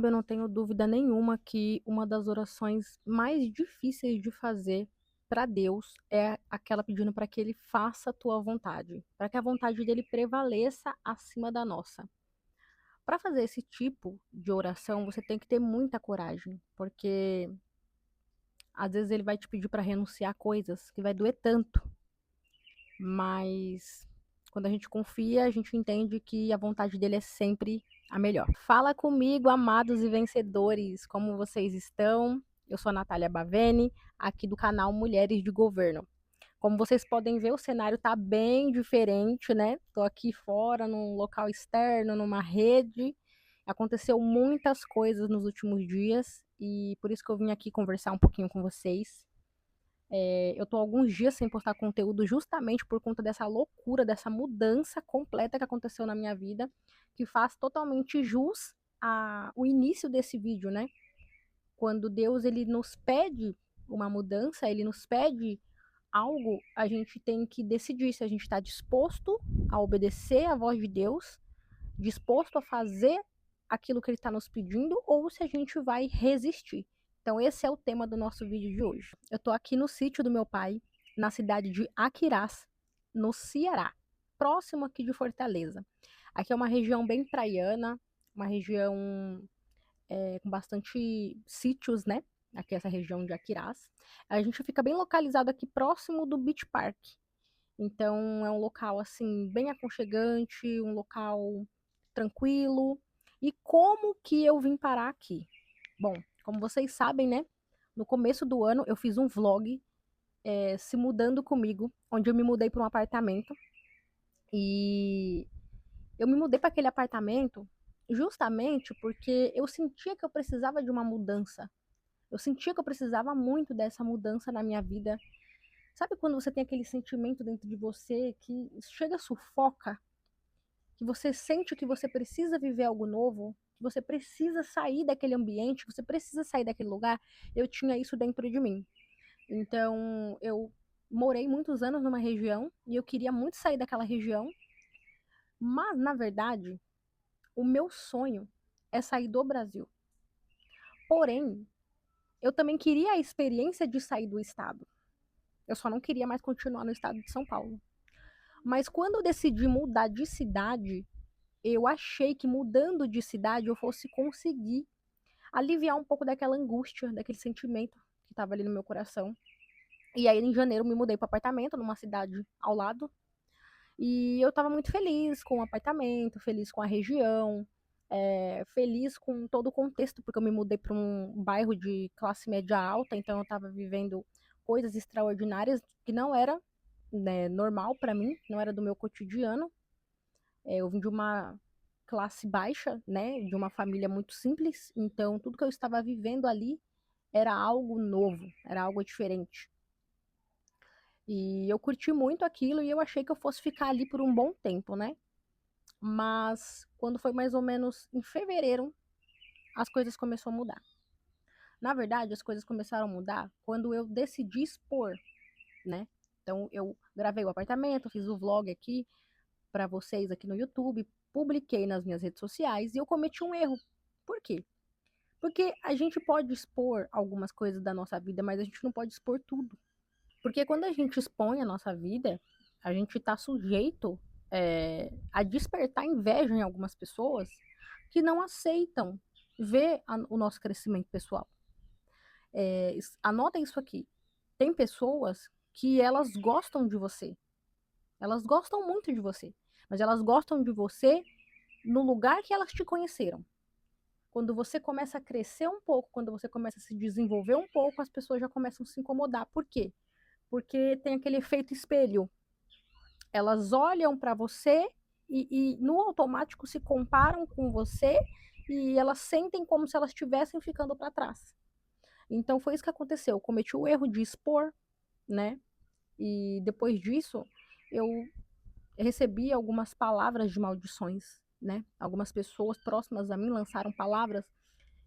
Eu não tenho dúvida nenhuma que uma das orações mais difíceis de fazer para Deus é aquela pedindo para que ele faça a tua vontade, para que a vontade dele prevaleça acima da nossa. Para fazer esse tipo de oração, você tem que ter muita coragem, porque às vezes ele vai te pedir para renunciar a coisas que vai doer tanto, mas quando a gente confia, a gente entende que a vontade dele é sempre a melhor. Fala comigo, amados e vencedores, como vocês estão? Eu sou a Natália Baveni, aqui do canal Mulheres de Governo. Como vocês podem ver, o cenário está bem diferente, né? Estou aqui fora, num local externo, numa rede. Aconteceu muitas coisas nos últimos dias e por isso que eu vim aqui conversar um pouquinho com vocês. Eu tô alguns dias sem postar conteúdo justamente por conta dessa loucura, dessa mudança completa que aconteceu na minha vida, que faz totalmente jus o início desse vídeo, né? Quando Deus ele nos pede uma mudança, ele nos pede algo, a gente tem que decidir se a gente está disposto a obedecer à voz de Deus, disposto a fazer aquilo que ele está nos pedindo, ou se a gente vai resistir. Então, esse é o tema do nosso vídeo de hoje. Eu estou aqui no sítio do meu pai, na cidade de Aquirás, no Ceará, próximo aqui de Fortaleza. Aqui é uma região bem praiana, uma região com bastante sítios, né? Aqui essa região de Aquirás. A gente fica bem localizado aqui próximo do Beach Park. Então é um local assim bem aconchegante, um local tranquilo. E como que eu vim parar aqui? Bom, como vocês sabem, né? No começo do ano eu fiz um vlog se mudando comigo, onde eu me mudei para um apartamento. E eu me mudei para aquele apartamento justamente porque eu sentia que eu precisava de uma mudança. Eu sentia que eu precisava muito dessa mudança na minha vida. Sabe quando você tem aquele sentimento dentro de você que chega sufoca, que você sente que você precisa viver algo novo, que você precisa sair daquele ambiente, que você precisa sair daquele lugar? Eu tinha isso dentro de mim. Então, eu morei muitos anos numa região e eu queria muito sair daquela região, mas na verdade, o meu sonho é sair do Brasil. Porém, eu também queria a experiência de sair do estado. Eu só não queria mais continuar no estado de São Paulo. Mas quando eu decidi mudar de cidade, eu achei que mudando de cidade eu fosse conseguir aliviar um pouco daquela angústia, daquele sentimento que estava ali no meu coração. E aí em janeiro me mudei para apartamento numa cidade ao lado. E eu estava muito feliz com o apartamento, feliz com a região, feliz com todo o contexto, porque eu me mudei para um bairro de classe média alta, então eu estava vivendo coisas extraordinárias que não era, né, normal para mim, não era do meu cotidiano. Eu vim de uma classe baixa, né, de uma família muito simples, então tudo que eu estava vivendo ali era algo novo, era algo diferente. E eu curti muito aquilo e eu achei que eu fosse ficar ali por um bom tempo, né? Mas quando foi mais ou menos em fevereiro, as coisas começaram a mudar. Na verdade, as coisas começaram a mudar quando eu decidi expor, né? Então eu gravei o apartamento, fiz o vlog aqui para vocês aqui no YouTube, publiquei nas minhas redes sociais e eu cometi um erro. Por quê? Porque a gente pode expor algumas coisas da nossa vida, mas a gente não pode expor tudo. Porque quando a gente expõe a nossa vida, a gente está sujeito a despertar inveja em algumas pessoas que não aceitam ver o nosso crescimento pessoal. Anota isso aqui. Tem pessoas que elas gostam de você. Elas gostam muito de você. Mas elas gostam de você no lugar que elas te conheceram. Quando você começa a crescer um pouco, quando você começa a se desenvolver um pouco, as pessoas já começam a se incomodar. Por quê? Porque tem aquele efeito espelho. Elas olham para você e no automático se comparam com você e elas sentem como se elas estivessem ficando para trás. Então foi isso que aconteceu. Eu cometi o erro de expor, né? E depois disso, eu recebi algumas palavras de maldições, né? Algumas pessoas próximas a mim lançaram palavras.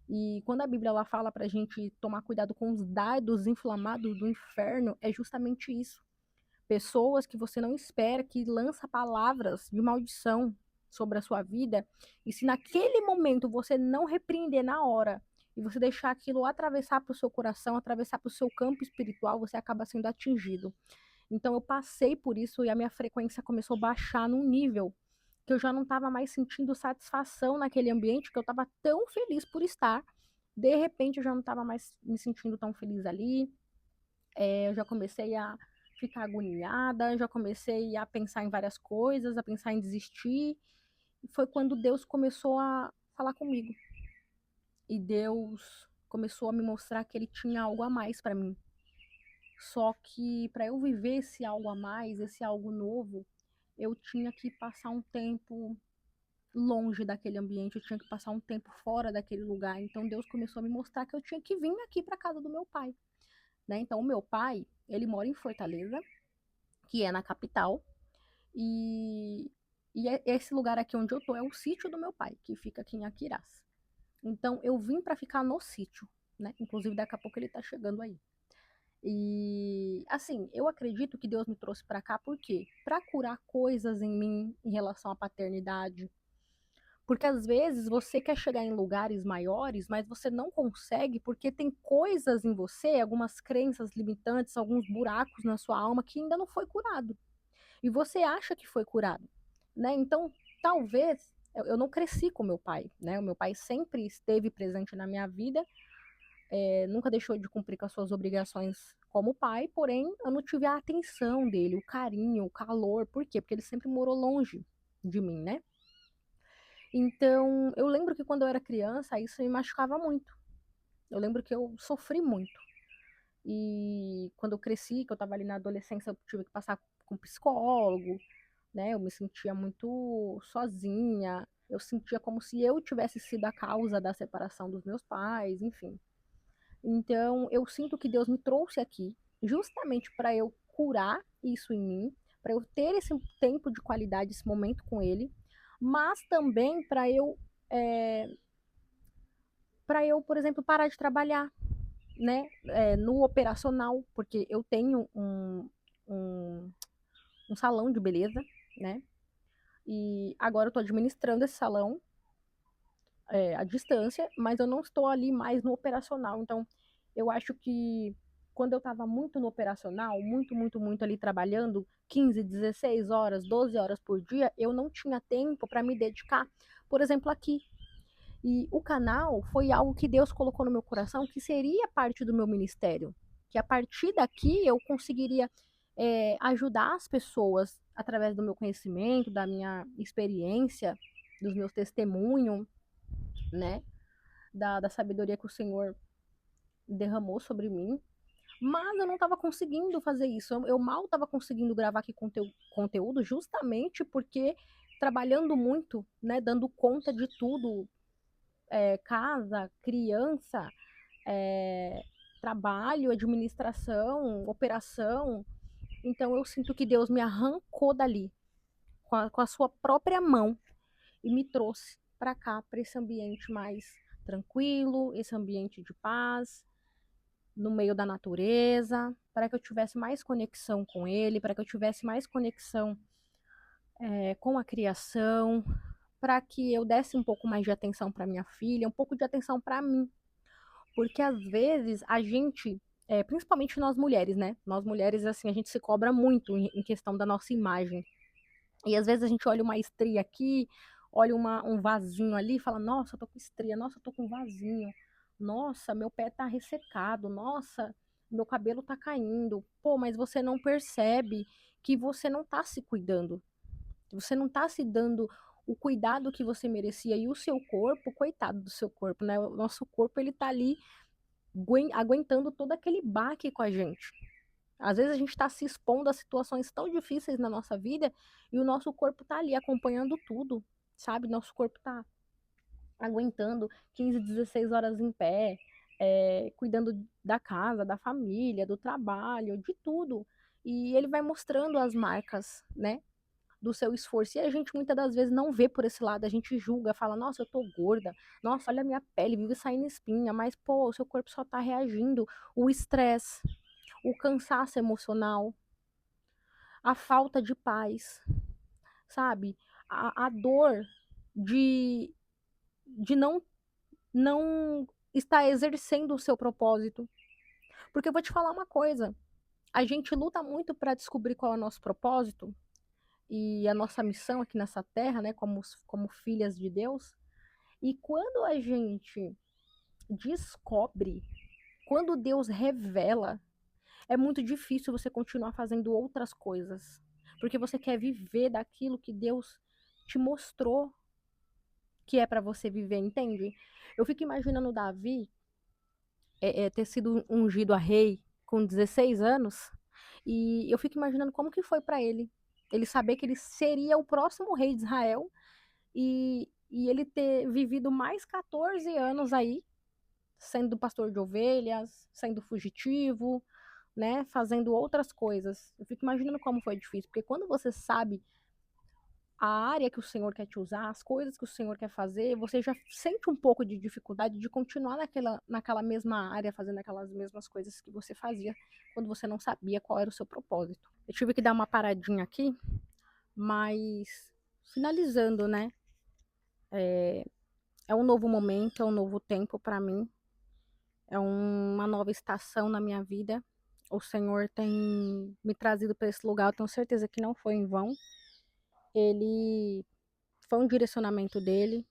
E quando a Bíblia ela fala pra gente tomar cuidado com os dardos inflamados do inferno, é justamente isso. Pessoas que você não espera, que lança palavras de maldição. sobre a sua vida, e se naquele momento você não repreender na hora, e você deixar aquilo atravessar para o seu coração, atravessar para o seu campo espiritual, você acaba sendo atingido. Então eu passei por isso e a minha frequência começou a baixar num nível que eu já não estava mais sentindo satisfação naquele ambiente que eu estava tão feliz por estar. De repente eu já não estava mais me sentindo tão feliz ali. Eu já comecei a ficar agoniada, já comecei a pensar em várias coisas, a pensar em desistir. E foi quando Deus começou a falar comigo. E Deus começou a me mostrar que ele tinha algo a mais para mim. Só que para eu viver esse algo a mais, esse algo novo, eu tinha que passar um tempo longe daquele ambiente, eu tinha que passar um tempo fora daquele lugar. Então Deus começou a me mostrar que eu tinha que vir aqui para casa do meu pai, né? Então o meu pai, ele mora em Fortaleza, que é na capital, e, esse lugar aqui onde eu tô é o sítio do meu pai, que fica aqui em Aquirás. Então eu vim para ficar no sítio, né? Inclusive daqui a pouco ele tá chegando aí. E assim, eu acredito que Deus me trouxe para cá porque para curar coisas em mim em relação à paternidade. Porque às vezes você quer chegar em lugares maiores, mas você não consegue porque tem coisas em você, algumas crenças limitantes, alguns buracos na sua alma que ainda não foi curado. E você acha que foi curado, né? Então, talvez eu não cresci com meu pai, né? O meu pai sempre esteve presente na minha vida, nunca deixou de cumprir com as suas obrigações como pai, porém eu não tive a atenção dele, o carinho, o calor. Por quê? Porque ele sempre morou longe de mim, né? Então, eu lembro que quando eu era criança, isso me machucava muito. Eu lembro que eu sofri muito. E quando eu cresci, que eu tava ali na adolescência, eu tive que passar com psicólogo, né? Eu me sentia muito sozinha. Eu sentia como se eu tivesse sido a causa da separação dos meus pais, enfim. Então, eu sinto que Deus me trouxe aqui justamente para eu curar isso em mim, para eu ter esse tempo de qualidade, esse momento com Ele, mas também por exemplo, parar de trabalhar, né, no operacional, porque eu tenho um, um salão de beleza, né, e agora eu estou administrando esse salão à distância, mas eu não estou ali mais no operacional. Então, eu acho que quando eu estava muito no operacional, muito, muito, muito ali trabalhando, 15, 16 horas, 12 horas por dia, eu não tinha tempo para me dedicar, por exemplo, aqui. E o canal foi algo que Deus colocou no meu coração que seria parte do meu ministério. Que a partir daqui eu conseguiria ajudar as pessoas através do meu conhecimento, da minha experiência, dos meus testemunhos, né? Da sabedoria que o Senhor derramou sobre mim. Mas eu não estava conseguindo fazer isso. Eu mal estava conseguindo gravar aqui conteúdo justamente porque trabalhando muito, né? Dando conta de tudo. Casa, criança, trabalho, administração, operação. Então eu sinto que Deus me arrancou dali com a sua própria mão e me trouxe para cá, para esse ambiente mais tranquilo, esse ambiente de paz, no meio da natureza, para que eu tivesse mais conexão com ele, para que eu tivesse mais conexão com a criação, para que eu desse um pouco mais de atenção para minha filha, um pouco de atenção para mim. Porque às vezes a gente, principalmente nós mulheres, né? Nós mulheres, assim, a gente se cobra muito em questão da nossa imagem. E às vezes a gente olha uma estria aqui, olha um vasinho ali e fala, nossa, eu tô com estria, nossa, eu tô com vasinho, nossa, meu pé tá ressecado, nossa, meu cabelo tá caindo. Pô, mas você não percebe que você não tá se cuidando. Você não tá se dando o cuidado que você merecia. E o seu corpo, coitado do seu corpo, né? O nosso corpo, ele tá ali aguentando todo aquele baque com a gente. Às vezes a gente está se expondo a situações tão difíceis na nossa vida e o nosso corpo está ali acompanhando tudo, sabe? Nosso corpo está aguentando 15, 16 horas em pé, cuidando da casa, da família, do trabalho, de tudo. E ele vai mostrando as marcas, né? Do seu esforço. E a gente muitas das vezes não vê por esse lado, a gente julga, fala, nossa, eu tô gorda, nossa, olha a minha pele, vive saindo espinha, mas pô, o seu corpo só tá reagindo. O estresse, o cansaço emocional, a falta de paz, sabe? a dor de, de não estar exercendo o seu propósito. Porque eu vou te falar uma coisa, a gente luta muito para descobrir qual é o nosso propósito e a nossa missão aqui nessa terra, né, como filhas de Deus. E quando a gente descobre, quando Deus revela, é muito difícil você continuar fazendo outras coisas, porque você quer viver daquilo que Deus te mostrou que é para você viver, entende? Eu fico imaginando Davi ter sido ungido a rei com 16 anos, e eu fico imaginando como que foi para ele saber que ele seria o próximo rei de Israel e ele ter vivido mais 14 anos aí, sendo pastor de ovelhas, sendo fugitivo, né, fazendo outras coisas. Eu fico imaginando como foi difícil, porque quando você sabe a área que o Senhor quer te usar, as coisas que o Senhor quer fazer, você já sente um pouco de dificuldade de continuar naquela mesma área, fazendo aquelas mesmas coisas que você fazia quando você não sabia qual era o seu propósito. Eu tive que dar uma paradinha aqui, mas finalizando, né? É um novo momento, é um novo tempo para mim, é uma nova estação na minha vida. O Senhor tem me trazido para esse lugar, eu tenho certeza que não foi em vão. Ele foi um direcionamento dele,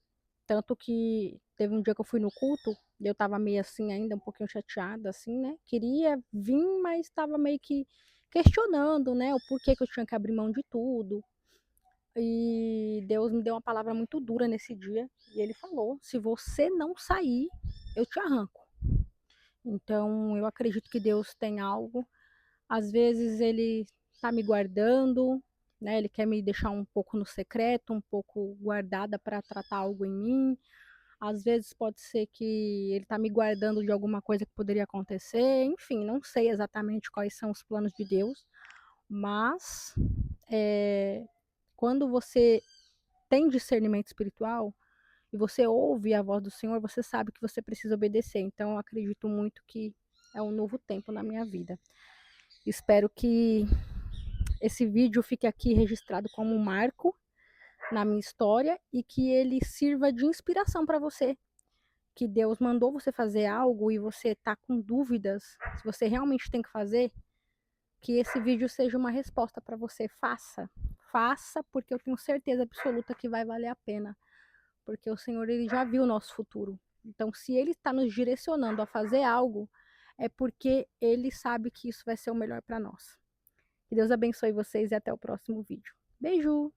tanto que teve um dia que eu fui no culto, e eu tava meio assim ainda, um pouquinho chateada, assim, né? Queria vir, mas tava meio que questionando, né? O porquê que eu tinha que abrir mão de tudo. E Deus me deu uma palavra muito dura nesse dia, e ele falou: se você não sair, eu te arranco. Então, eu acredito que Deus tem algo. Às vezes ele está me guardando, né? Ele quer me deixar um pouco no secreto, um pouco guardada para tratar algo em mim. Às vezes pode ser que ele está me guardando de alguma coisa que poderia acontecer. Enfim, não sei exatamente quais são os planos de Deus, mas quando você tem discernimento espiritual e você ouve a voz do Senhor, você sabe que você precisa obedecer. Então, eu acredito muito que é um novo tempo na minha vida. Espero que esse vídeo fique aqui registrado como um marco na minha história e que ele sirva de inspiração para você. Que Deus mandou você fazer algo e você está com dúvidas se você realmente tem que fazer, que esse vídeo seja uma resposta para você. Faça, faça, porque eu tenho certeza absoluta que vai valer a pena, porque o Senhor ele já viu o nosso futuro. Então, se Ele está nos direcionando a fazer algo, é porque Ele sabe que isso vai ser o melhor para nós. Que Deus abençoe vocês e até o próximo vídeo. Beijo!